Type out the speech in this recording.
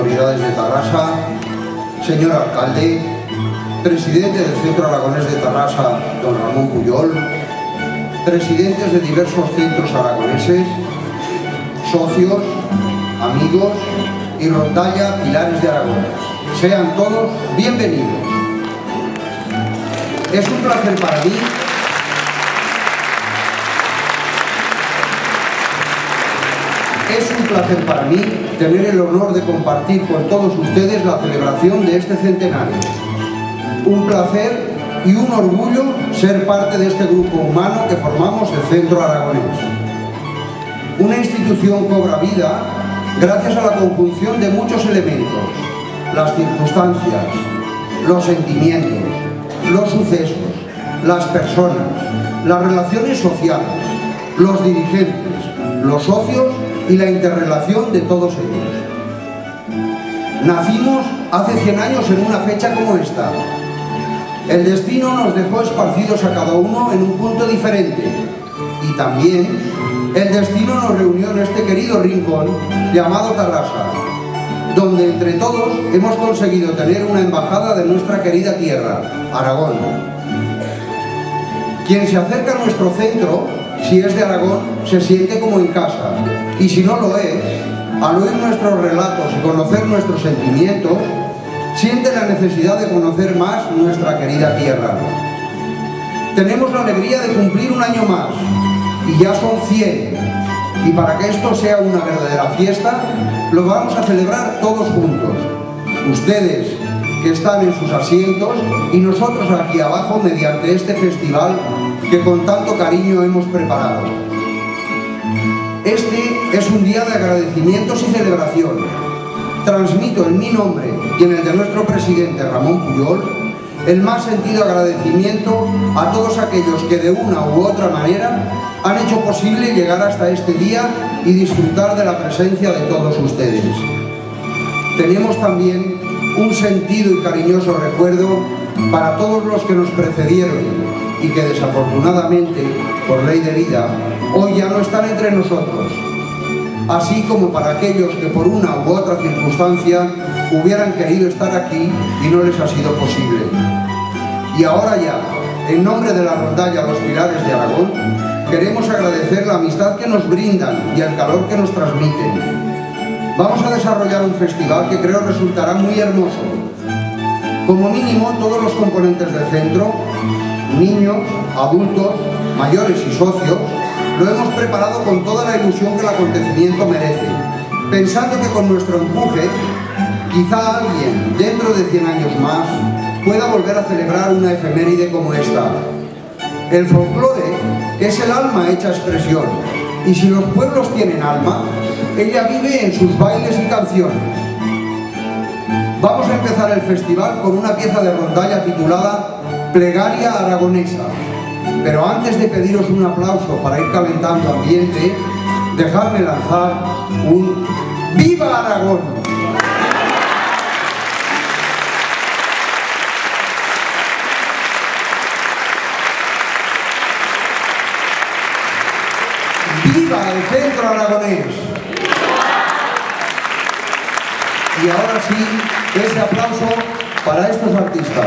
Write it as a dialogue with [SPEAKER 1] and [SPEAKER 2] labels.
[SPEAKER 1] autoridades de Tarrasa, señor alcalde, presidente del Centro Aragonés de Tarrasa, don Ramón Pujol, presidentes de diversos centros aragoneses, socios, amigos y rondalla Pilares de Aragón. Sean todos bienvenidos. Es un placer para mí tener el honor de compartir con todos ustedes la celebración de este centenario. Un placer y un orgullo ser parte de este grupo humano que formamos el Centro Aragonés. Una institución cobra vida gracias a la conjunción de muchos elementos: las circunstancias, los sentimientos, los sucesos, las personas, las relaciones sociales, los dirigentes, los socios y la interrelación de todos ellos. Nacimos hace 100 años en una fecha como esta. El destino nos dejó esparcidos a cada uno en un punto diferente, y también el destino nos reunió en este querido rincón llamado Tarrasa, donde entre todos hemos conseguido tener una embajada de nuestra querida tierra, Aragón. Quien se acerca a nuestro centro, si es de Aragón, se siente como en casa, y si no lo es, al oír nuestros relatos y conocer nuestros sentimientos, siente la necesidad de conocer más nuestra querida tierra. Tenemos la alegría de cumplir un año más, y ya son 100, y para que esto sea una verdadera fiesta, lo vamos a celebrar todos juntos. Ustedes que están en sus asientos y nosotros aquí abajo mediante este festival que con tanto cariño hemos preparado. Este es un día de agradecimientos y celebración. Transmito en mi nombre y en el de nuestro presidente Ramón Pujol el más sentido agradecimiento a todos aquellos que de una u otra manera han hecho posible llegar hasta este día y disfrutar de la presencia de todos ustedes. Tenemos también un sentido y cariñoso recuerdo para todos los que nos precedieron y que desafortunadamente, por ley de vida, hoy ya no están entre nosotros, así como para aquellos que por una u otra circunstancia hubieran querido estar aquí y no les ha sido posible. Y ahora ya, en nombre de la rondalla Los Pilares de Aragón, queremos agradecer la amistad que nos brindan y el calor que nos transmiten. Vamos a desarrollar un festival que creo resultará muy hermoso. Como mínimo, todos los componentes del centro, niños, adultos, mayores y socios, lo hemos preparado con toda la ilusión que el acontecimiento merece, pensando que con nuestro empuje, quizá alguien, dentro de 100 años más, pueda volver a celebrar una efeméride como esta. El folclore es el alma hecha expresión, y si los pueblos tienen alma, ella vive en sus bailes y canciones. Vamos a empezar el festival con una pieza de rondalla titulada Plegaria Aragonesa. Pero antes de pediros un aplauso para ir calentando ambiente, dejadme lanzar un ¡Viva Aragón! ¡Viva el Centro Aragonés! Y ahora sí, ese aplauso para estos artistas.